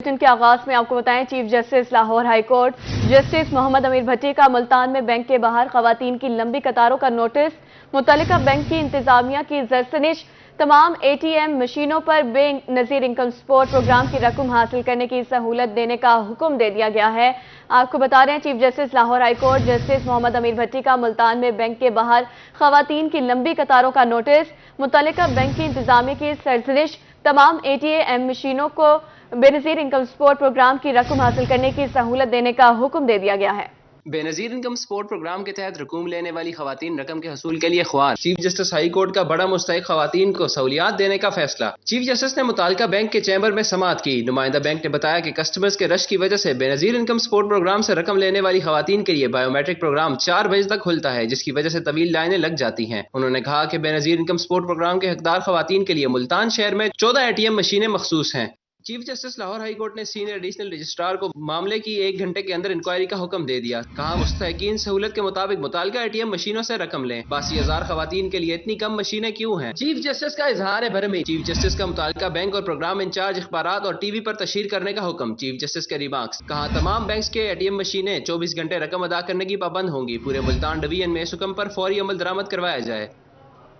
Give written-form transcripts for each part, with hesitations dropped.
Bulletin के आगाज में आपको बताएं, chief justice Lahore high court justice Mohammad Amir Bhatti का मुल्तान में बैंक के बाहर खवातीन की लंबी कतारों का नोटिस। मुतल्लिका बैंक की इंतजामिया की जरसनिश, तमाम एटीएम मशीनों पर बेनजीर इनकम सपोर्ट प्रोग्राम की रकम हासिल करने की सहूलत देने का हुक्म दे दिया गया है। आपको बता रहे हैं, chief justice Lahore high court justice Mohammad Amir Bhatti का मुल्तान में बैंक के बाहर खवातीन की लंबी कतारों का नोटिस। मुतल्लिका बैंक की इंतजामिया की सरजनिश, तमाम एटीएम मशीनों को बेनजीर इनकम सपोर्ट प्रोग्राम की रकम हासिल करने की सहूलत देने का हुक्म दे दिया गया है। बेनजीर इनकम सपोर्ट प्रोग्राम के तहत रकूम लेने वाली खवातीन रकम के हसूल के लिए ख्वार। चीफ जस्टिस हाई कोर्ट का बड़ा मुस्तहिक खवातीन को सहूलियात देने का फैसला। चीफ जस्टिस ने मुतालिका बैंक के चैम्बर में समाअत की। नुमाइंदा बैंक ने बताया कि कस्टमर्स के रश की वजह से बेनजीर इनकम सपोर्ट प्रोग्राम से रकम लेने वाली खवातीन के लिए बायोमेट्रिक प्रोग्राम 4 बजे तक खुलता है, जिसकी वजह से तवील लाइनें लग जाती हैं। उन्होंने कहा कि बेनजीर इनकम सपोर्ट प्रोग्राम के हकदार खवातीन के लिए मुल्तान शहर में 14 एटीएम मशीनें मखसूस हैं। Chief justice Lahore high court ने सीनियर एडिशनल रजिस्ट्रार को मामले की 1 घंटे के अंदर इंक्वायरी का हुक्म दे दिया। कहा, मुस्तहिकीन सहूलत के मुताबिक मुतालिका एटीएम मशीनों से रकम लें। 82,000 खवातीन के लिए इतनी कम मशीनें क्यों हैं? चीफ जस्टिस का इजहार भरमी। चीफ जस्टिस का मुतालिका बैंक और प्रोग्राम इंचार्ज अखबारात और टीवी पर तशहीर करने का हुक्म। चीफ जस्टिस के रिमार्क्स। कहा, तमाम बैंक के एटीएम मशीनें 24 घंटे रकम अदा करने की पाबंद होंगी। पूरे मुल्तान डिवीजन में इस हुक्म पर फौरी अमल दरामद करवाया जाए।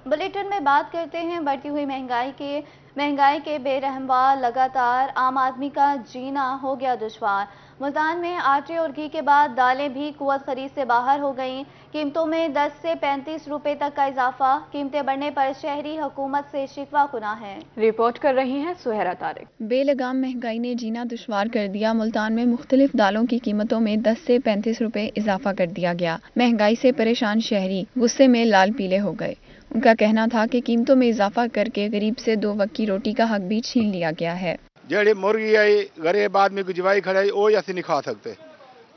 बुलेटिन में बात करते हैं बढ़ती हुई महंगाई के बेरहमवार लगातार आम आदमी का जीना हो गया दुश्वार। मुल्तान में आटे और घी के बाद दालें भी कुव्वत खरीद से बाहर हो गईं। कीमतों में 10 से 35 रुपए तक का इजाफा। कीमतें बढ़ने पर शहरी हुकूमत से शिकवा कुना है। रिपोर्ट कर रही हैं सुहरा तारिक। बेलगाम महंगाई ने जीना दुश्वार कर दिया। मुल्तान में मुख्तलिफ दालों की कीमतों में 10 से 35 रुपए इजाफा कर दिया गया। महंगाई से परेशान शहरी गुस्से में लाल पीले हो गए। उनका कहना था कि कीमतों में इजाफा करके गरीब से 2 वक्त की रोटी का हक भी छीन लिया गया है। जेड़ी मुर्गी आई गरीब आदमी को जवाई खड़ाई वो ऐसे नहीं खा सकते।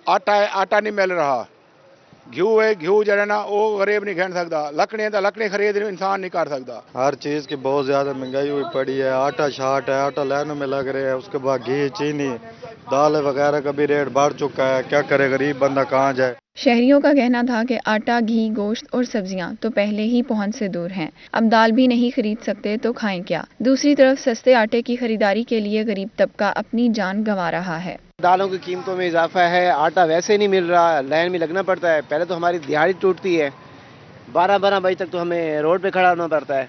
आटा है, आटा नहीं मिल रहा। घ्यू है, घ्यू जरा ना वो गरीब नहीं खरीद सकता। लकड़ी है तो लकड़ी खरीद इंसान नहीं कर सकता। हर चीज की बहुत ज्यादा महंगाई हुई पड़ी है। आटा शाट है, आटा लाइनों में लग रहे हैं। उसके बाद घी, चीनी, दाल वगैरह का भी रेट बढ़ चुका है। क्या करे गरीब बंदा कहाँ जाए। शहरियों का कहना था कि आटा, घी, गोश्त और सब्जियां तो पहले ही पहुंच से दूर हैं। अब दाल भी नहीं खरीद सकते तो खाएं क्या। दूसरी तरफ सस्ते आटे की खरीदारी के लिए गरीब तबका अपनी जान गंवा रहा है। दालों की कीमतों में इजाफा है। आटा वैसे नहीं मिल रहा, लाइन में लगना पड़ता है। पहले तो हमारी दिहाड़ी टूटती है, 12-12 बजे तक तो हमें रोड पे खड़ा होना पड़ता है,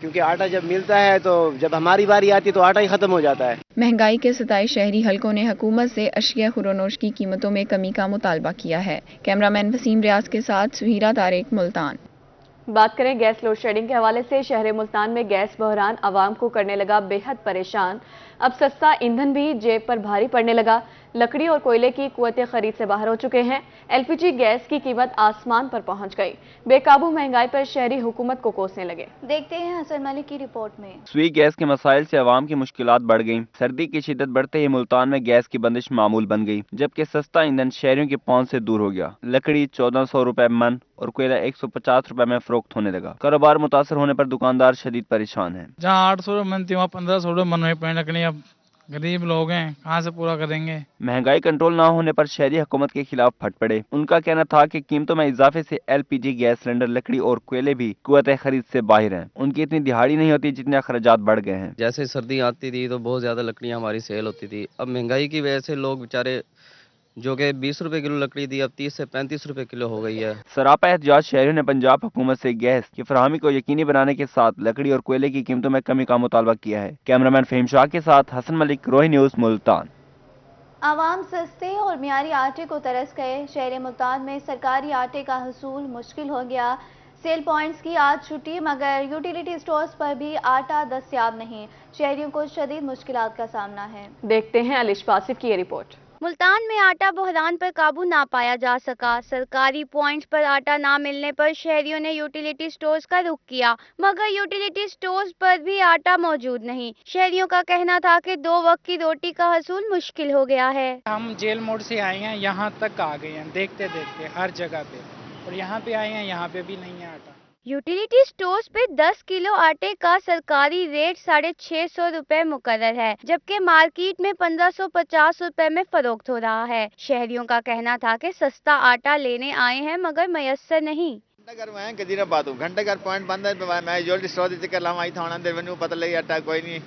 क्योंकि आटा जब मिलता है तो जब हमारी बारी आती है तो आटा ही खत्म हो जाता है। महंगाई के सताए शहरी हलकों ने हुकूमत से अशिया खुरोनोश की कीमतों में कमी का मुतालबा किया है। कैमरामैन वसीम रियाज के साथ सुहीरा तारिक, मुल्तान। बात करें गैस लोड शेडिंग के हवाले से, शहर मुल्तान में गैस बहरान आवाम को करने लगा बेहद परेशान। अब सस्ता ईंधन भी जेब पर भारी पड़ने लगा। लकड़ी और कोयले की कुव्वतें खरीद से बाहर हो चुके हैं। एलपीजी गैस की कीमत आसमान पर पहुंच गई। बेकाबू महंगाई पर शहरी हुकूमत को कोसने लगे। देखते हैं हसन मलिक की रिपोर्ट में। सुई गैस के मसाइल से आवाम की मुश्किलात बढ़ गईं। सर्दी की शिद्दत बढ़ते ही मुल्तान में गैस की बंदिश मामूल बन गई, जबकि सस्ता ईंधन शहरियों की पहुंच से दूर हो गया। लकड़ी 1400 रुपए मन और कोयला 150 रुपए में फरोख्त होने लगा। कारोबार मुतासर होने पर दुकानदार शदीद परेशान है। जहाँ 800 रुपए मन थी वहाँ 1500 रुपए मन में पड़ने लकड़ी। अब गरीब लोग हैं, कहाँ से पूरा करेंगे। महंगाई कंट्रोल न होने पर शहरी हुकूमत के खिलाफ फट पड़े। उनका कहना था कि कीमतों में इजाफे से एलपीजी गैस सिलेंडर, लकड़ी और कोयले भी कुव्वत खरीद से बाहर हैं। उनकी इतनी दिहाड़ी नहीं होती जितने अखराजात बढ़ गए हैं। जैसे सर्दी आती थी तो बहुत ज्यादा लकड़ियाँ हमारी सेल होती थी। अब महंगाई की वजह से लोग बेचारे, जो कि 20 रुपए किलो लकड़ी थी, अब 30 से 35 रुपए किलो हो गई है। सरापा एहतजाज शहरियों ने पंजाब हुकूमत से गैस की फराहमी को यकीनी बनाने के साथ लकड़ी और कोयले की कीमतों में कमी का मुतालबा किया है। कैमरामैन फहीम शाह के साथ हसन मलिक, रोही न्यूज, मुल्तान। आवाम सस्ते और मियारी आटे को तरस गए। शहर मुल्तान में सरकारी आटे का हसूल मुश्किल हो गया। सेल पॉइंट्स की आज छुट्टी, मगर यूटिलिटी स्टोर्स पर भी आटा दस्तयाब नहीं। शहरियों को शदीद मुश्किलात का सामना है। देखते हैं अलिश पासिफ की ये रिपोर्ट। मुल्तान में आटा बहरान पर काबू ना पाया जा सका। सरकारी पॉइंट्स पर आटा ना मिलने पर शहरियों ने यूटिलिटी स्टोर्स का रुख किया, मगर यूटिलिटी स्टोर्स पर भी आटा मौजूद नहीं। शहरियों का कहना था कि 2 वक्त की रोटी का हसूल मुश्किल हो गया है। हम जेल मोड़ से आए हैं, यहाँ तक आ गए हैं देखते देखते हर जगह पे, और यहाँ पे आए हैं, यहाँ पे भी नहीं है आटा। यूटिलिटी स्टोर्स पे 10 किलो आटे का सरकारी रेट 650 रुपए मुकर्रर है, जबकि मार्केट में 1550 रुपए में फरोख्त हो रहा है। शहरियों का कहना था कि सस्ता आटा लेने आए हैं मगर मयसर नहीं। घंटाघर में किसी बात घंटाघर पॉइंट बंद है। मैं यूटिलिटी स्टोर चक्कर लावा आई था, पता लगी आटा कोई नहीं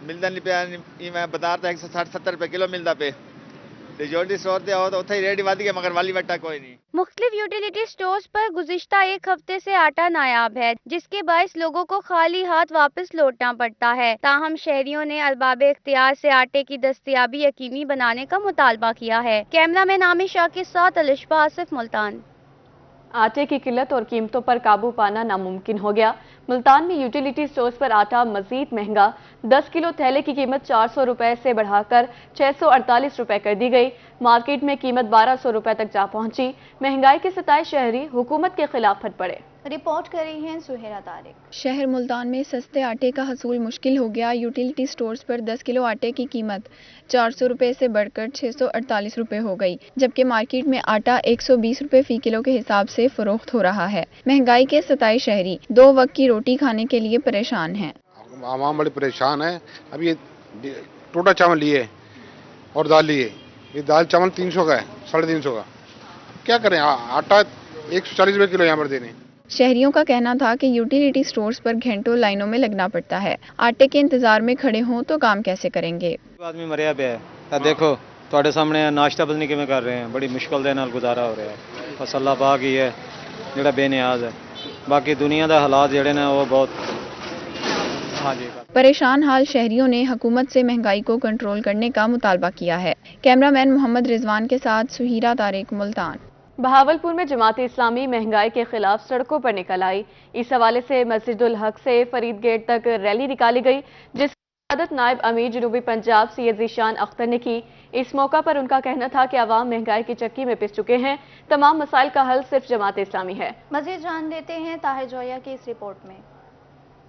ملتا نہیں پیا میں بتا رہا 160-70 روپے کلو ملتا پہ یوٹیلیٹی اسٹور تے آؤ تو اتنے ریٹ ودھ گیا مگر والی وٹا کوئی نہیں. مختلف یوٹیلیٹی سٹورز پر گزشتہ ایک ہفتے سے آٹا نایاب ہے جس کے باعث لوگوں کو خالی ہاتھ واپس لوٹنا پڑتا ہے. تاہم شہریوں نے ارباب اختیار سے آٹے کی دستیابی یقینی بنانے کا مطالبہ کیا ہے. کیمرہ مین عامر شاہ کے ساتھ الشفا آصف، ملتان. آٹے کی قلت اور قیمتوں پر قابو پانا ناممکن ہو گیا. ملتان میں یوٹیلیٹی سٹورز پر آٹا مزید مہنگا. 10 کلو تھیلے کی قیمت 400 روپے سے بڑھا کر 648 روپے کر دی گئی. مارکیٹ میں قیمت 1200 روپے تک جا پہنچی. مہنگائی کے ستائے شہری حکومت کے خلاف پھٹ پڑے. رپورٹ کر رہی ہیں سہیرا طارق. شہر ملتان میں سستے آٹے کا حصول مشکل ہو گیا. یوٹیلیٹی سٹورز پر 10 کلو آٹے کی قیمت 400 روپے سے بڑھ کر 648 روپے ہو گئی، جبکہ مارکیٹ میں آٹا 120 روپے فی کلو کے حساب سے فروخت ہو رہا ہے. مہنگائی کے ستائے شہری 2 وقت کی روٹی کھانے کے لیے پریشان ہیں. عوام بڑی پریشان ہے. اب یہ ٹوٹا چاول لیے اور دال لیے، یہ دال چاول 300 کا ہے، 350 کا. کیا کریں، آٹا 140 روپے کلو یہاں پر دینے. شہریوں کا کہنا تھا کہ یوٹیلیٹی سٹورز پر گھنٹوں لائنوں میں لگنا پڑتا ہے. آٹے کے انتظار میں کھڑے ہوں تو کام کیسے کریں گے؟ آدمی مریا پہ ہے. دیکھو تھوڑے سامنے ناشتہ بدنی کیویں کر رہے ہیں، بڑی مشکل دے نال گزارا ہو رہا ہے. بس اللہ پاک ہی ہے جڑا بے نیاز ہے. باقی دنیا دا حالات جڑے نے وہ بہت پریشان حال شہریوں نے حکومت سے مہنگائی کو کنٹرول کرنے کا مطالبہ کیا ہے. کیمرہ مین محمد رضوان کے ساتھ سہیرا طارق، ملتان. بہاولپور میں جماعت اسلامی مہنگائی کے خلاف سڑکوں پر نکل آئی. اس حوالے سے مسجد الحق سے فرید گیٹ تک ریلی نکالی گئی جس کی قیادت نائب امیر جنوبی پنجاب سید ذیشان اختر نے کی. اس موقع پر ان کا کہنا تھا کہ عوام مہنگائی کی چکی میں پس چکے ہیں. تمام مسائل کا حل صرف جماعت اسلامی ہے. مزید جان لیتے ہیں طاہر جویا کی اس رپورٹ میں.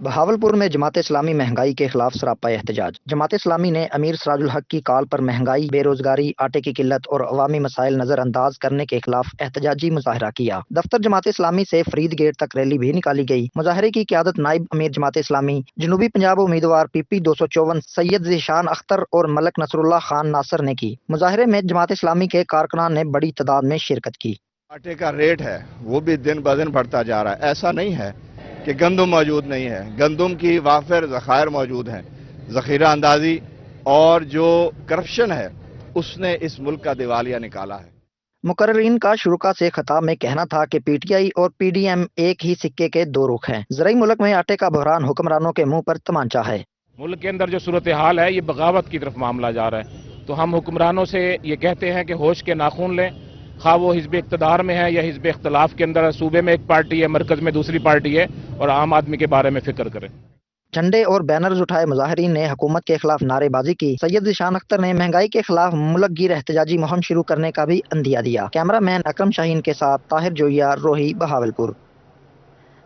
بہاولپور میں جماعت اسلامی مہنگائی کے خلاف سراپا احتجاج. جماعت اسلامی نے امیر سراج الحق کی کال پر مہنگائی، بے روزگاری، آٹے کی قلت اور عوامی مسائل نظر انداز کرنے کے خلاف احتجاجی مظاہرہ کیا. دفتر جماعت اسلامی سے فرید گیٹ تک ریلی بھی نکالی گئی. مظاہرے کی قیادت نائب امیر جماعت اسلامی جنوبی پنجاب امیدوار PP 254 سید ذیشان اختر اور ملک نصر اللہ خان ناصر نے کی. مظاہرے میں جماعت اسلامی کے کارکنان نے بڑی تعداد میں شرکت کی. آٹے کا ریٹ ہے وہ بھی دن بدن بڑھتا جا رہا ہے. ایسا نہیں ہے کہ گندم موجود نہیں ہے، گندم کی وافر ذخائر موجود ہیں. ذخیرہ اندازی اور جو کرپشن ہے اس نے اس ملک کا دیوالیہ نکالا ہے. مقررین کا شرکا سے خطاب میں کہنا تھا کہ PTI اور PDM ایک ہی سکے کے 2 رخ ہیں. زرعی ملک میں آٹے کا بحران حکمرانوں کے منہ پر تمانچہ ہے. ملک کے اندر جو صورتحال ہے یہ بغاوت کی طرف معاملہ جا رہا ہے. تو ہم حکمرانوں سے یہ کہتے ہیں کہ ہوش کے ناخن لیں، خواہ وہ حزب اقتدار میں ہے یا حزب اختلاف کے اندر. صوبے میں ایک پارٹی ہے، مرکز میں دوسری پارٹی ہے، اور عام آدمی کے بارے میں فکر کریں. جھنڈے اور بینرز اٹھائے مظاہرین نے حکومت کے خلاف نعرے بازی کی. سید ذیشان اختر نے مہنگائی کے خلاف ملک گیر احتجاجی مہم شروع کرنے کا بھی عندیہ دیا. کیمرہ مین اکرم شاہین کے ساتھ طاہر جویا، روہی، بہاولپور.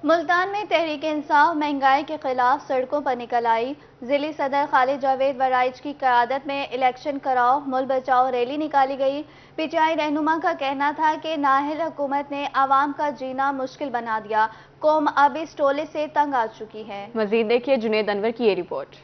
ملتان میں تحریک انصاف مہنگائی کے خلاف سڑکوں پر نکل آئی. ضلعی صدر خالد جاوید وڑائچ کی قیادت میں الیکشن کراؤ ملک بچاؤ ریلی نکالی گئی. PTI رہنما کا کہنا تھا کہ نااہل حکومت نے عوام کا جینا مشکل بنا دیا. قوم اب اس ٹولے سے تنگ آ چکی ہے. مزید دیکھیے جنید انور کی یہ رپورٹ.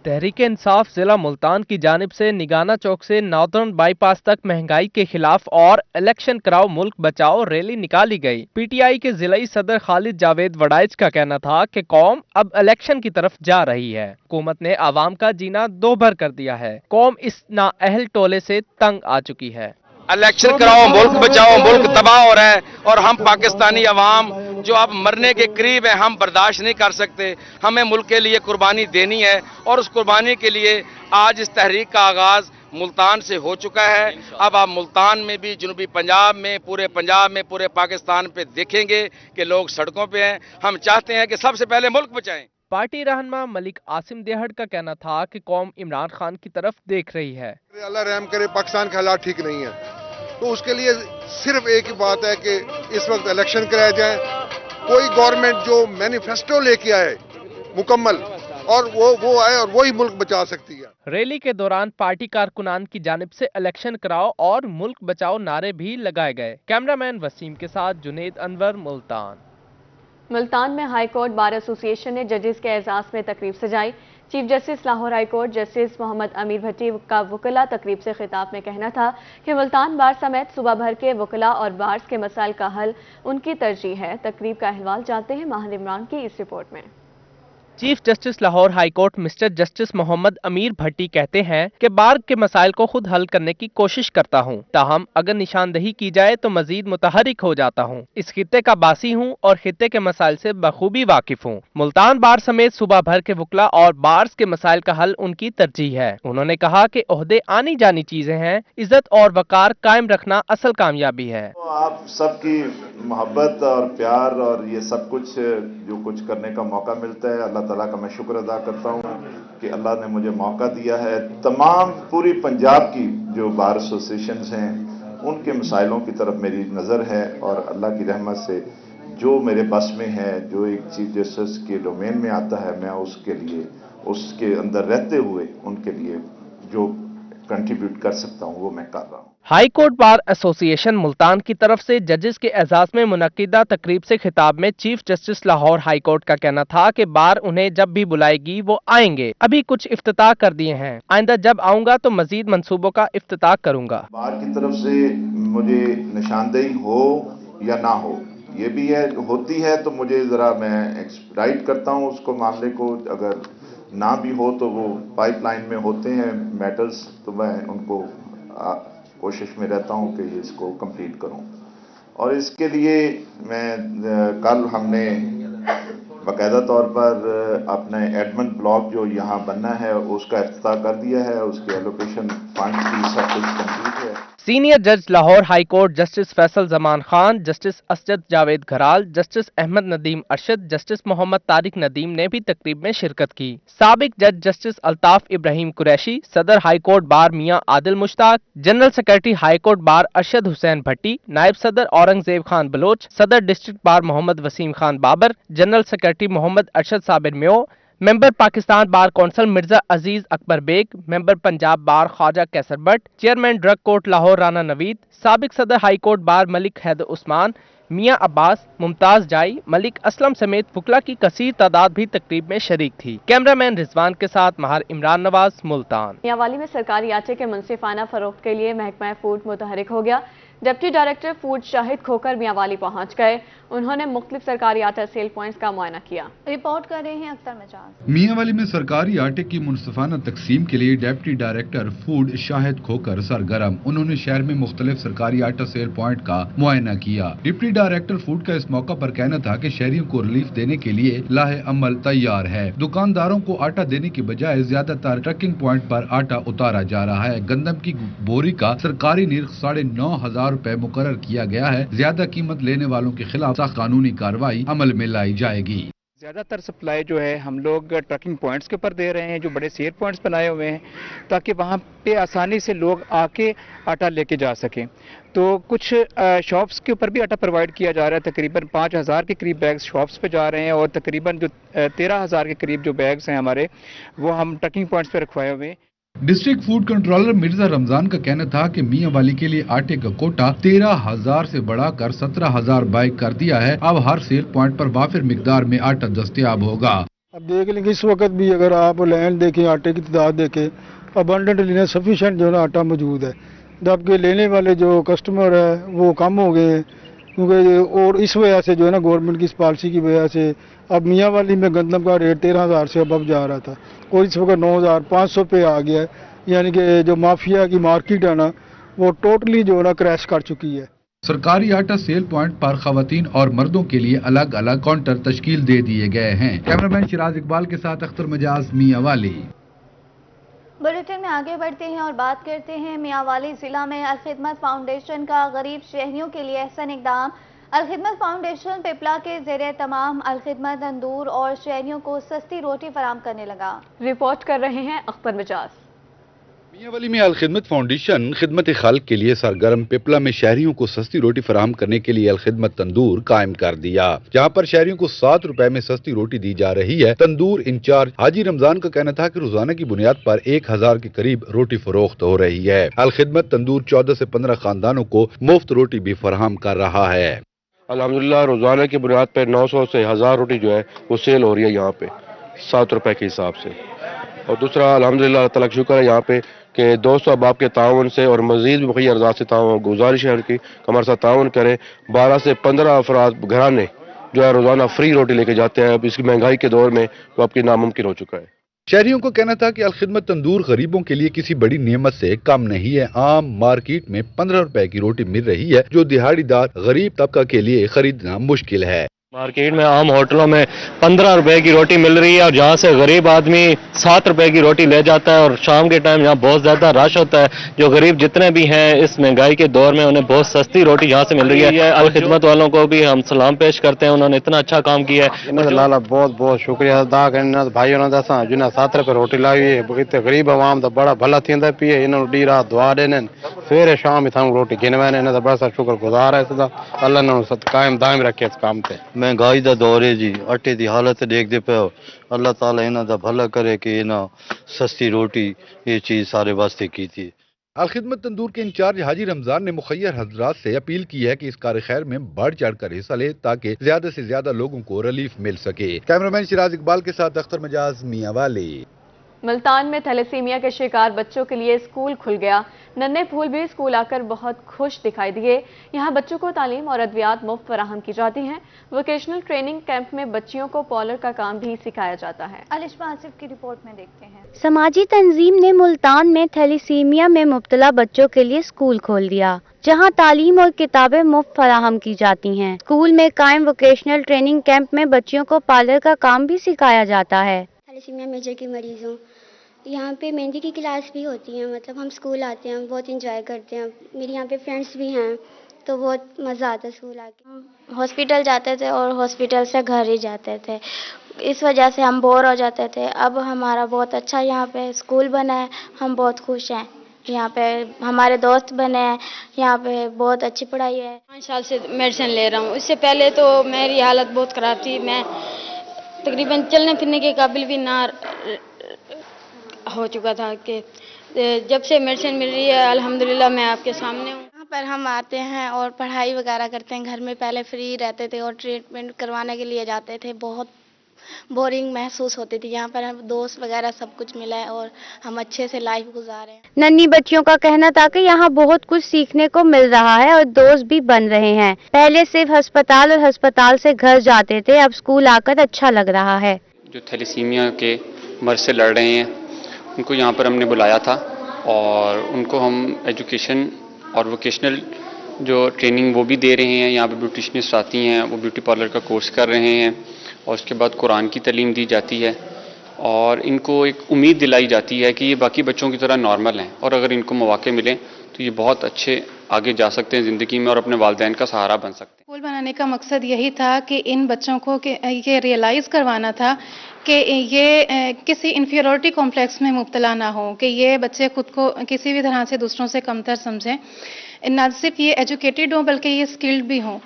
تحریک انصاف ضلع ملتان کی جانب سے نگانہ چوک سے ناردرن بائی پاس تک مہنگائی کے خلاف اور الیکشن کراؤ ملک بچاؤ ریلی نکالی گئی. PTI کے ضلعی صدر خالد جاوید وڑائچ کا کہنا تھا کہ قوم اب الیکشن کی طرف جا رہی ہے. حکومت نے عوام کا جینا دوبھر کر دیا ہے. قوم اس نااہل ٹولے سے تنگ آ چکی ہے. الیکشن کراؤ ملک بچاؤ، ملک تباہ ہو رہا ہے اور ہم پاکستانی عوام جو اب مرنے کے قریب ہیں ہم برداشت نہیں کر سکتے. ہمیں ملک کے لیے قربانی دینی ہے اور اس قربانی کے لیے آج اس تحریک کا آغاز ملتان سے ہو چکا ہے. اب آپ ملتان میں بھی، جنوبی پنجاب میں، پورے پنجاب میں، پورے پاکستان پہ دیکھیں گے کہ لوگ سڑکوں پہ ہیں. ہم چاہتے ہیں کہ سب سے پہلے ملک بچائیں. پارٹی رہنما ملک عاصم دیہڑ کا کہنا تھا کہ قوم عمران خان کی طرف دیکھ رہی ہے. اللہ رحم کرے، پاکستان کے حالات ٹھیک نہیں ہیں تو اس کے لیے صرف ایک ہی بات ہے کہ اس وقت الیکشن کرایا جائے. کوئی گورنمنٹ جو مینیفیسٹو لے کے آئے مکمل اور وہ آئے اور وہی ملک بچا سکتی ہے. ریلی کے دوران پارٹی کارکنان کی جانب سے الیکشن کراؤ اور ملک بچاؤ نعرے بھی لگائے گئے. کیمرہ مین وسیم کے ساتھ جنید انور، ملتان. ملتان میں ہائی کورٹ بار ایسوسی ایشن نے ججز کے اعزاز میں تقریب سجائی. Chief justice Lahore high court justice Muhammad Amir Bhatti کا وکلاء تقریب سے خطاب میں کہنا تھا کہ ملتان بار سمیت صوبہ بھر کے وکلاء اور بارز کے مسائل کا حل ان کی ترجیح ہے. تقریب کا احوال جانتے ہیں ماہر عمران کی اس رپورٹ میں. Chief justice Lahore high court mister justice Mohammad Amir Bhatti कहते हैं कि बार के मसाइल को खुद हल करने की कोशिश करता हूं, ताहम अगर निशानदही की जाए तो मजीद मुतहरिक हो जाता हूं। इस खित्ते का बासी हूं और खित्ते के मसाइल से बखूबी वाकिफ हूं। मुल्तान बार समेत सूबा भर के वकला और बार्स के मसाइल का हल उनकी तरजीह है। उन्होंने कहा कि ओहदे आनी जानी चीजें हैं, इज्जत और वकार कायम रखना असल कामयाबी है। आप सबकी मोहब्बत और प्यार और ये सब कुछ जो कुछ करने का मौका मिलता है, अल्लाह ताला का मैं शुक्र अदा करता हूँ कि अल्लाह ने मुझे मौका दिया है। तमाम पूरी पंजाब की जो बार एसोसिएशंस हैं उनके मसाइलों की तरफ मेरी नज़र है और अल्लाह की रहमत से जो मेरे बस में है, जो एक चीफ जस्टिस के डोमेन में आता है, मैं उसके लिए उसके अंदर रहते हुए उनके लिए जो कंट्रीब्यूट कर सकता हूँ वो मैं कर रहा हूँ। High court bar association Multan की तरफ से जजेस के एजाज में मुनक्किदा तकरीब से खिताब में chief justice Lahore high court का कहना था कि बार उन्हें जब भी बुलाएगी वो आएंगे। अभी कुछ इफ्तिताह कर दिए हैं, आइंदा जब आऊंगा तो मजीद मंसूबों का इफ्तिताह करूंगा। बार की तरफ से मुझे निशानदेही हो या ना हो, ये भी है, होती है तो मुझे जरा मैं एक्सपेडाइट करता हूँ उसको मामले को, अगर ना भी हो तो वो पाइपलाइन में होते हैं मैटर्स, तो मैं उनको कोशिश में रहता हूं कि इसको कंप्लीट करूं। और इसके लिए मैं कल हमने बाकायदा तौर पर अपने एडमिन ब्लॉक जो यहाँ बनना है उसका इफ्तिताह कर दिया है, उसकी एलोकेशन फंड की सब कुछ कंप्लीट है। सीनियर जज Lahore high court justice Faisal Zaman Khan, justice Asjad Javed Ghural, justice Ahmad Nadeem Arshad, justice Mohammad Tariq Nadeem ने भी तकरीब में शिरकत की। साबिक जज जस्टिस अल्ताफ इब्राहिम कुरैशी, सदर high court bar Mian Adil Mushtaq, general secretary high court bar Arshad Hussain Bhatti, नायब सदर औरंगजेब खान बलोच, सदर district bar Muhammad Waseem Khan Babar, general secretary Muhammad Arshad Sabir Mayo, member Pakistan bar council Mirza Aziz Akbar Baig, member Punjab bar Khawaja Qaiser Butt, chairman drug court Lahore Rana Naveed, साबिक सदर high court bar Malik Haider Usman, Mian Abbas, Mumtaz Zai, Malik Aslam समेत वकला की कसीर तादाद भी तकरीब में शरीक थी। कैमरामैन रिजवान के साथ महर इमरान नवाज, मुल्तान। मियांवाली में सरकारी आटे के मुनसिफाना फरोख्त के लिए महकमा फूड मुतहरिक हो गया। डिप्टी डायरेक्टर फूड शाहिद खोकर मियांवाली पहुंच गए। उन्होंने मुख्तलिफ सरकारी आटा सेल पॉइंट्स का मुआयना किया। रिपोर्ट कर रहे हैं अख्तर मजाज। मियांवाली में सरकारी आटे की मुनसिफाना तकसीम के लिए डिप्टी डायरेक्टर फूड शाहिद खोकर सरगर्म। उन्होंने शहर में मुख्तलिफ सरकारी आटा सेल पॉइंट का मुआयना किया। डिप्टी डायरेक्टर फूड का इस मौका पर कहना था कि शहरियों को रिलीफ देने के लिए लाहे अमल तैयार है। दुकानदारों को आटा देने की बजाय ज्यादातर ट्रकिंग पॉइंट पर आटा उतारा जा रहा है। गंदम की बोरी का सरकारी निर्ख 9,500 रुपए मुकर्रर किया गया है। ज्यादा कीमत लेने वालों के खिलाफ सख्त कानूनी कार्रवाई अमल में लाई जाएगी। ज़्यादातर सप्लाई जो है हम लोग ट्रकिंग पॉइंट्स के ऊपर दे रहे हैं, जो बड़े सेल पॉइंट्स बनाए हुए हैं, ताकि वहाँ पे आसानी से लोग आके आटा लेके जा सकें। तो कुछ शॉप्स के ऊपर भी आटा प्रोवाइड किया जा रहा है। तकरीबन 5,000 के करीब बैग्स शॉप्स पे जा रहे हैं और तकरीबन जो 13,000 के करीब जो बैग्स हैं हमारे, वो हम ट्रकिंग पॉइंट्स पे रखवाए हुए हैं। District food controller Mirza Ramzan का कहना था कि मियांवाली के लिए आटे का कोटा 13,000 से बढ़ाकर 17,000 बैग कर दिया है। अब हर सेल पॉइंट पर वाफिर मिकदार में आटा दस्तयाब होगा। अब देख लेंगे, इस वक्त भी अगर आप लैंड देखें, आटे की तादाद देखें, अबंडेंट सफिशिएंट जो है ना आटा मौजूद है, जबकि लेने वाले जो कस्टमर है वो कम हो गए, क्योंकि और इस वजह से जो है ना गवर्नमेंट की इस पॉलिसी की वजह से अब मियांवाली में गंदम का रेट 13,000 से अब जा रहा था और इस वक्त 9,500 पे आ गया है। यानी कि जो माफिया की मार्केट है ना वो टोटली जो है ना क्रैश कर चुकी है। सरकारी आटा सेल पॉइंट पर खवातीन और मर्दों के लिए अलग अलग काउंटर तश्कील दे दिए गए हैं। कैमरामैन शिराज इकबाल के साथ अख्तर मजाज, मियांवाली। बुलेटिन में आगे बढ़ते हैं और बात करते हैं मियांवाली जिला में अलखिदमत फाउंडेशन का गरीब शहरियों के लिए अहसन इकदाम। अलखिदमत फाउंडेशन पिपला के ज़ेरे तमाम अलखिदमत तंदूर और शहरियों को सस्ती रोटी फराम करने लगा। रिपोर्ट कर रहे हैं अख्तर मिजाज। मियांवाली में अलखिदमत फाउंडेशन खिदमत खल्क के लिए सरगर्म। पिपला में शहरियों को सस्ती रोटी फराहम करने के लिए अलखिदमत तंदूर कायम कर दिया, जहां पर शहरियों को 7 रुपए में सस्ती रोटी दी जा रही है। तंदूर इंचार्ज हाजी रमजान का कहना था कि रोजाना की बुनियाद पर 1,000 के करीब रोटी फरोख्त हो रही है। अलखिदमत तंदूर 14 से 15 खानदानों को मुफ्त रोटी भी फराहम कर रहा है। अल्हम्दुलिल्लाह रोजाना की बुनियाद पर 900 से 1000 रोटी जो है वो सेल हो रही है यहाँ पे 7 रुपए के हिसाब से। और दूसरा अल्हम्दुलिल्लाह अल्लाह ताला का शुक्र है यहाँ पे कि दोस्तों अहबाब के ताउन से और मजीद भी मुखिया अर्जात से ताउन गुजारिश है उनकी हमारे साथ ताउन करें। 12 से 15 अफराद घराने जो है रोजाना फ्री रोटी लेके जाते हैं। अब इसकी महंगाई के दौर में वो आपकी नामुमकिन हो चुका है। शहरियों को कहना था कि अलखिदमत तंदूर गरीबों के लिए किसी बड़ी नेमत से कम नहीं है। आम मार्केट में 15 रुपए की रोटी मिल रही है, जो दिहाड़ीदार गरीब तबका के लिए खरीदना मुश्किल है। मार्केट में आम होटलों में 15 रुपए की रोटी मिल रही है और जहाँ से गरीब आदमी 7 रुपए की रोटी ले जाता है और शाम के टाइम यहाँ बहुत ज्यादा रश होता है। जो गरीब जितने भी हैं इस महंगाई के दौर में उन्हें बहुत सस्ती रोटी यहाँ से मिल रही है। अल खिदमत वालों को भी हम सलाम पेश करते हैं, उन्होंने इतना अच्छा काम किया है। इन्होंने लाला बहुत बहुत शुक्रिया अदा करना भाइयों ने दसा जिन्हें 7 रुपए रोटी लाई है। गरीब आवाम तो बड़ा भला थींदा पिए, इन्होंने डी रात दुआ देने सवेरे शाम ही थानू रोटी गिनवाने ने तो बड़ा सा शुक्र गुजार है। इसदा अल्लाह ने कायम दायम रखे इस काम पे। महंगाई का दौर है जी, आटे की हालत देखते पे हो। अल्लाह ताला इन्हां दा भला करे कि इन्हां सस्ती रोटी ये चीज़ सारे वास्ते की थी। अलखिदमत तंदूर के इंचार्ज हाजी रमजान ने मुखैर हजरात से अपील की है कि इस कार खैर में बढ़ चढ़ कर हिस्सा ले ताकि ज्यादा से ज्यादा लोगों को रिलीफ मिल सके। कैमरामैन शिराज इकबाल के साथ अख्तर मजाज मियां वाले। मुल्तान में थैलेसीमिया के शिकार बच्चों के लिए स्कूल खुल गया। नन्हे फूल भी स्कूल आकर बहुत खुश दिखाई दिए। यहाँ बच्चों को तालीम और अद्वियात मुफ्त फराहम की जाती हैं। वोकेशनल ट्रेनिंग कैंप में बच्चियों को पॉलर का काम भी सिखाया जाता है। अलिशा आसिफ की रिपोर्ट में देखते हैं। समाजी तंजीम ने मुल्तान में थैलेसीमिया में मुब्तला बच्चों के लिए स्कूल खोल दिया, जहां तालीम और किताबें मुफ्त फराहम की जाती हैं। स्कूल में कायम वोकेशनल ट्रेनिंग कैंप में बच्चियों को पार्लर का काम भी सिखाया जाता है। थैलेसीमिया मेजर के मरीजों यहाँ पे मेहंदी की क्लास भी होती है। मतलब हम स्कूल आते हैं, बहुत इंजॉय करते हैं। मेरी यहाँ पे फ्रेंड्स भी हैं तो बहुत मज़ा आता है स्कूल आके। हॉस्पिटल जाते थे और हॉस्पिटल से घर ही जाते थे, इस वजह से हम बोर हो जाते थे। अब हमारा बहुत अच्छा यहाँ पे स्कूल बना है, हम बहुत खुश हैं। यहाँ पे हमारे दोस्त बने हैं, यहाँ पे बहुत अच्छी पढ़ाई है। 5 साल से मेडिसिन ले रहा हूँ। इससे पहले तो मेरी हालत बहुत ख़राब थी, मैं तकरीबन चलने फिरने के काबिल भी ना हो चुका था कि जब से मेडिसिन मिल रही है अल्हम्दुलिल्लाह मैं आपके सामने हूँ। यहाँ पर हम आते हैं और पढ़ाई वगैरह करते हैं। घर में पहले फ्री रहते थे और ट्रीटमेंट करवाने के लिए जाते थे, बहुत बोरिंग महसूस होती थी। यहाँ पर हम दोस्त वगैरह सब कुछ मिला है और हम अच्छे से लाइफ गुजारे हैं। नन्ही बच्चियों का कहना था कि यहाँ बहुत कुछ सीखने को मिल रहा है और दोस्त भी बन रहे हैं। पहले सिर्फ अस्पताल और अस्पताल से घर जाते थे, अब स्कूल आकर अच्छा लग रहा है। जो थैलेसीमिया के मर्ज से लड़ रहे हैं उनको यहाँ पर हमने बुलाया था और उनको हम एजुकेशन और वोकेशनल जो ट्रेनिंग वो भी दे रहे हैं। यहाँ पे ब्यूटिशनिस्ट आती हैं, वो ब्यूटी पार्लर का कोर्स कर रहे हैं और उसके बाद कुरान की तालीम दी जाती है और इनको एक उम्मीद दिलाई जाती है कि ये बाकी बच्चों की तरह नॉर्मल हैं और अगर इनको मौके मिलें तो ये बहुत अच्छे आगे जा सकते हैं ज़िंदगी में और अपने वालिदैन का सहारा बन सकते हैं। स्कूल बनाने का मकसद यही था कि इन बच्चों को ये रियलाइज़ करवाना था कि ये किसी इन्फीरियरिटी कॉम्प्लेक्स में मुब्तला ना हो, कि ये बच्चे खुद को किसी भी तरह से दूसरों से कमतर समझें। न सिर्फ ये एजुकेटेड हों बल्कि ये स्किल्ड भी हों।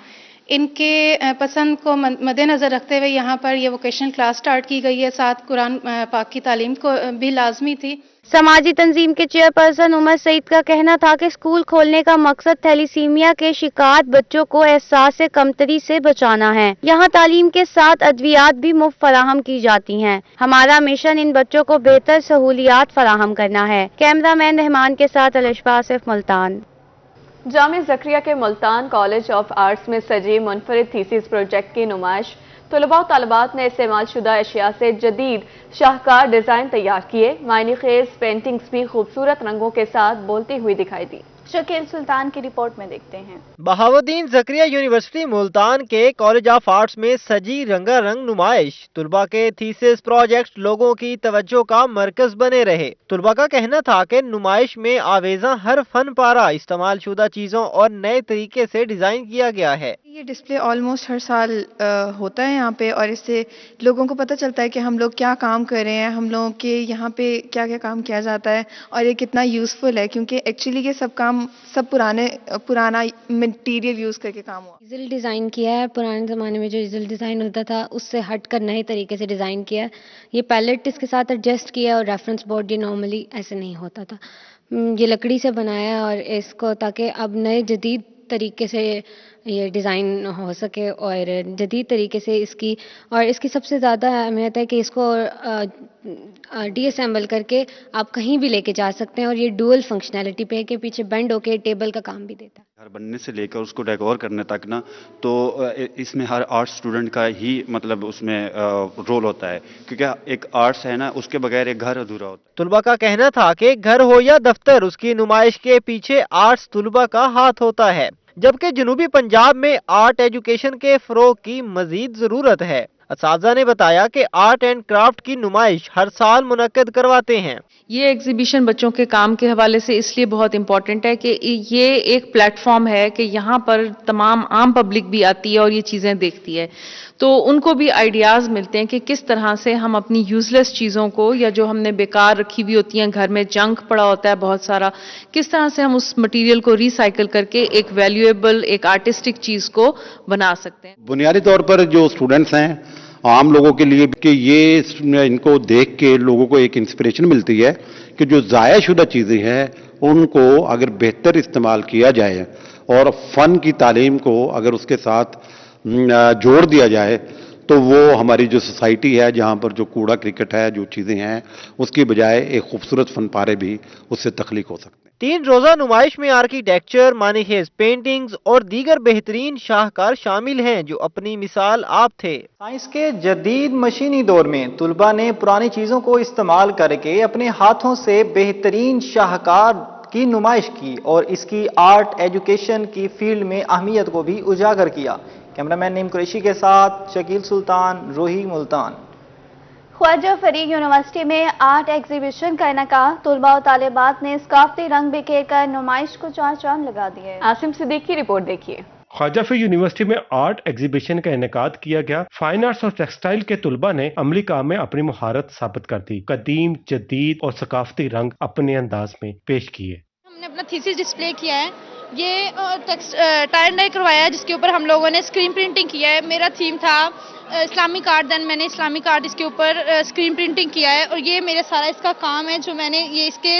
इनके पसंद को मद्देनज़र रखते हुए यहाँ पर ये वोकेशनल क्लास स्टार्ट की गई है। साथ कुरान पाक की तालीम को भी लाजमी थी। समाजी तंजीम के चेयरपर्सन उमर सईद का कहना था कि स्कूल खोलने का मकसद थैलेसीमिया के शिकार बच्चों को एहसास कमतरी से बचाना है। यहाँ तालीम के साथ अद्वियात भी मुफ्त फराहम की जाती हैं। हमारा मिशन इन बच्चों को बेहतर सहूलियात फराहम करना है। कैमरामैन रहमान के साथ अलिशा आसिफ, मुल्तान। जामिया ज़करिया के मुल्तान कॉलेज ऑफ आर्ट्स में सजी मुनफरिद थीसिस प्रोजेक्ट की नुमाइश। तलबा और तालिबात ने इस्तेमाल शुदा अशिया से जदीद शाहकार डिज़ाइन तैयार किए। मायने खेज पेंटिंग्स भी खूबसूरत रंगों के साथ बोलती हुई दिखाई दी। शकील सुल्तान की रिपोर्ट में देखते हैं। बहाउद्दीन ज़करिया यूनिवर्सिटी मुल्तान के कॉलेज ऑफ आर्ट्स में सजी रंगारंग नुमाइश। तुलबा के थीसिस प्रोजेक्ट लोगों की तवज्जो का मरकज बने रहे। तुलबा का कहना था कि नुमाइश में आवेजा हर फन पारा इस्तेमाल शुदा चीज़ों और नए तरीके से डिज़ाइन किया गया है। ये डिस्प्ले ऑलमोस्ट हर साल होता है यहाँ पे और इससे लोगों को पता चलता है कि हम लोग क्या काम कर रहे हैं, हम लोगों के यहाँ पे क्या क्या काम किया जाता है और ये कितना यूज़फुल है, क्योंकि एक्चुअली ये सब काम सब पुराना मटेरियल यूज़ करके काम हुआ। इजल डिज़ाइन किया है, पुराने ज़माने में जो इजल डिज़ाइन होता था उससे हट कर नए तरीके से डिज़ाइन किया है। ये पैलेट इसके साथ एडजस्ट किया और रेफरेंस बोर्ड ये नॉर्मली ऐसे नहीं होता था। ये लकड़ी से बनाया और इसको ताकि अब नए जदीद तरीके से یہ ڈیزائن ہو سکے اور جدید طریقے سے اس کی سب سے زیادہ اہمیت ہے کہ اس کو ڈی اسمبل کر کے آپ کہیں بھی لے کے جا سکتے ہیں، اور یہ ڈوئل فنکشنالٹی پہ ہے کہ پیچھے بینڈ ہو کے ٹیبل کا کام بھی دیتا ہے۔ گھر بننے سے لے کر اس کو ڈیکور کرنے تک نا، تو اس میں ہر آرٹ اسٹوڈنٹ کا ہی مطلب اس میں رول ہوتا ہے، کیونکہ ایک آرٹس ہے نا، اس کے بغیر ایک گھر ادھورا ہوتا ہے۔ طلباء کا کہنا تھا کہ گھر ہو یا دفتر، اس کی نمائش کے پیچھے آرٹس طلباء کا ہاتھ ہوتا ہے، جبکہ جنوبی پنجاب میں آرٹ ایجوکیشن کے فروغ کی مزید ضرورت ہے۔ اساتذہ نے بتایا کہ آرٹ اینڈ کرافٹ کی نمائش ہر سال منعقد کرواتے ہیں۔ یہ ایگزیبیشن بچوں کے کام کے حوالے سے اس لیے بہت امپورٹنٹ ہے کہ یہ ایک پلیٹ فارم ہے کہ یہاں پر تمام عام پبلک بھی آتی ہے اور یہ چیزیں دیکھتی ہے، تو ان کو بھی آئیڈیاز ملتے ہیں کہ کس طرح سے ہم اپنی یوز لیس چیزوں کو، یا جو ہم نے بیکار رکھی ہوئی ہوتی ہیں گھر میں، جنک پڑا ہوتا ہے بہت سارا، کس طرح سے ہم اس مٹیریل کو ریسائیکل کر کے ایک ویلیویبل، ایک آرٹسٹک چیز کو بنا سکتے ہیں۔ بنیادی طور پر جو اسٹوڈنٹس ہیں، عام لوگوں کے لیے کہ یہ ان کو دیکھ کے لوگوں کو ایک انسپریشن ملتی ہے کہ جو ضائع شدہ چیزیں ہیں ان کو اگر بہتر استعمال کیا جائے اور فن کی تعلیم کو اگر اس کے ساتھ جوڑ دیا جائے تو وہ ہماری جو سوسائٹی ہے جہاں پر جو کوڑا کرکٹ ہے، جو چیزیں ہیں، اس کی بجائے ایک خوبصورت فن پارے بھی اس سے تخلیق ہو سکتے ہیں۔ 3 روزہ نمائش میں آرکیٹیکچر، معنی خیز پینٹنگز اور دیگر بہترین شاہکار شامل ہیں جو اپنی مثال آپ تھے۔ سائنس کے جدید مشینی دور میں طلباء نے پرانی چیزوں کو استعمال کر کے اپنے ہاتھوں سے بہترین شاہکار کی نمائش کی اور اس کی آرٹ ایجوکیشن کی فیلڈ میں اہمیت کو بھی اجاگر کیا۔ کیمرامین نیم قریشی کے ساتھ شکیل سلطان، روہی، ملتان۔ خواجہ فریق یونیورسٹی میں آرٹ ایگزیبیشن کا انعقاد، طلباء و طالبات نے ثقافتی رنگ بکھیر کر نمائش کو چار چاند لگا دیے۔ عاصم صدیق کی رپورٹ دیکھیے۔ خواجہ فریق یونیورسٹی میں آرٹ ایگزیبیشن کا انعقاد کیا گیا۔ فائن آرٹس اور ٹیکسٹائل کے طلباء نے عملی کام میں اپنی مہارت ثابت کر دی، قدیم، جدید اور ثقافتی رنگ اپنے انداز میں پیش کیے۔ ہم نے اپنا تھیسس ڈسپلے کیا ہے، یہ ٹائر اینڈ ڈائی کروایا ہے جس کے اوپر ہم لوگوں نے اسکرین پرنٹنگ کیا ہے۔ میرا تھیم تھا اسلامک آرٹ، دین میں نے اسلامک آرٹ اس کے اوپر اسکرین پرنٹنگ کیا ہے، اور یہ میرا سارا اس کا کام ہے جو میں نے یہ اس کے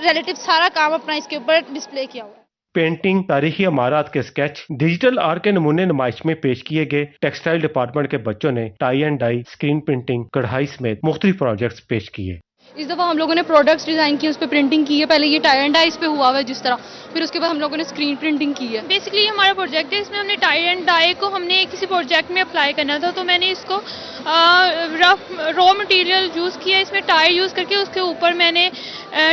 ریلیٹو سارا کام اپنا اس کے اوپر ڈسپلے کیا ہوا ہے۔ پینٹنگ، تاریخی عمارات کے اسکیچ، ڈیجیٹل آرٹ کے نمونے نمائش میں پیش کیے گئے۔ ٹیکسٹائل ڈپارٹمنٹ کے بچوں نے tie and die, screen printing, کڑھائی سمیت مختلف پروجیکٹس پیش کیے۔ اس دفعہ ہم لوگوں نے پروڈکٹس ڈیزائن کیے، اس پہ پرنٹنگ کی ہے۔ پہلے یہ ٹائر اینڈ ڈائز پہ ہوا ہوا ہے جس طرح، پھر اس کے بعد ہم لوگوں نے اسکرین پرنٹنگ کی ہے۔ بیسکلی ہمارا پروجیکٹ ہے، اس میں ہم نے ٹائر اینڈ ڈائی کو ہم نے کسی پروجیکٹ میں اپلائی کرنا تھا، تو میں نے اس کو را مٹیریل یوز کیا، اس میں ٹائر یوز کر کے اس کے اوپر میں نے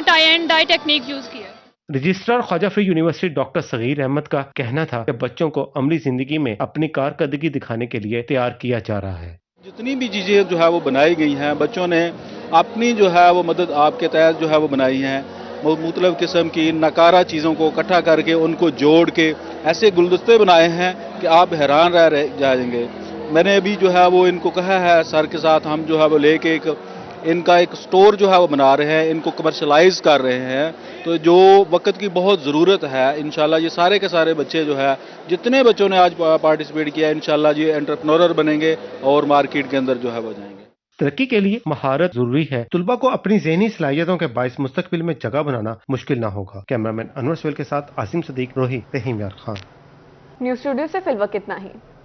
tie and dye technique use کیا۔ رجسٹرار خواجہ فریق یونیورسٹی ڈاکٹر صغیر احمد کا کہنا تھا کہ بچوں کو عملی زندگی میں اپنی کارکردگی دکھانے کے لیے تیار کیا جا رہا ہے۔ جتنی بھی چیزیں جو ہے وہ بنائی گئی ہیں، بچوں نے اپنی جو ہے وہ مدد آپ کے تحت جو ہے وہ بنائی ہیں۔ مختلف قسم کی ناکارہ چیزوں کو اکٹھا کر کے ان کو جوڑ کے ایسے گلدستے بنائے ہیں کہ آپ حیران رہ جائیں گے۔ میں نے ابھی جو ہے وہ ان کو کہا ہے سر کے ساتھ ہم جو ہے وہ لے کے ان کا ایک سٹور جو ہے وہ بنا رہے ہیں، ان کو کمرشلائز کر رہے ہیں، تو جو وقت کی بہت ضرورت ہے۔ انشاءاللہ یہ سارے کے سارے بچے جو ہے، جتنے بچوں نے آج پارٹیسپیٹ کیا، انشاءاللہ یہ انٹرپرینور بنیں گے اور مارکیٹ کے اندر جو ہے وہ جائیں گے۔ ترقی کے لیے مہارت ضروری ہے۔ طلباء کو اپنی ذہنی صلاحیتوں کے باعث مستقبل میں جگہ بنانا مشکل نہ ہوگا۔ کیمرامین انور سویل کے ساتھ عاصم صدیق، روہی، رحیم یار خان۔ نیوز اسٹوڈیو سے فی الوقت اتنا ہی۔